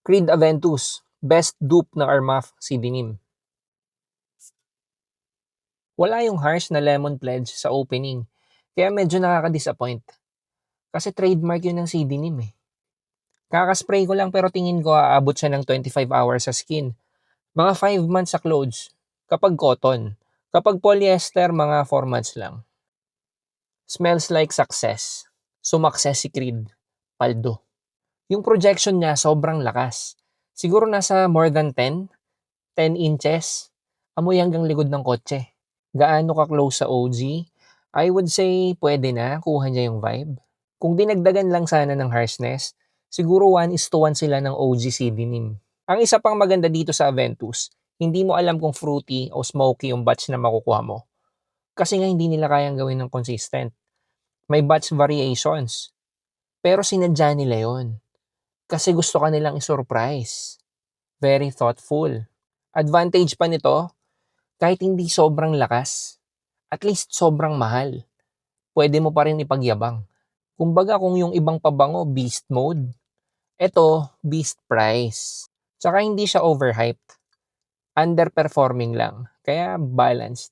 Creed Aventus, best dupe ng Armaf si Dinim. Wala yung harsh na lemon pledge sa opening, kaya medyo nakaka-disappoint. Kasi trademark yun ng si Dinim eh. Kakaspray ko lang pero tingin ko aabot siya ng 25 hours sa skin. Mga 5 months sa clothes, kapag cotton. Kapag polyester, mga 4 months lang. Smells like success. Sumakses si Creed. Paldo. Yung projection niya sobrang lakas. Siguro nasa more than 10 inches. Amoy hanggang likod ng kotse. Gaano ka close sa OG? I would say pwede na, kuha niya yung vibe. Kung dinagdagan lang sana ng harshness, siguro 1:1 sila ng OG si Denim. Ang isa pang maganda dito sa Aventus, hindi mo alam kung fruity o smoky yung batch na makukuha mo. Kasi nga hindi nila kayang gawin ng consistent. May batch variations. Pero sinadya nila yon. Kasi gusto ka nilang isurprise. Very thoughtful. Advantage pa nito, kahit hindi sobrang lakas, at least sobrang mahal. Pwede mo pa rin ipagyabang. Kumbaga kung yung ibang pabango, beast mode. Ito, beast price. Tsaka hindi siya overhyped. Underperforming lang. Kaya balanced.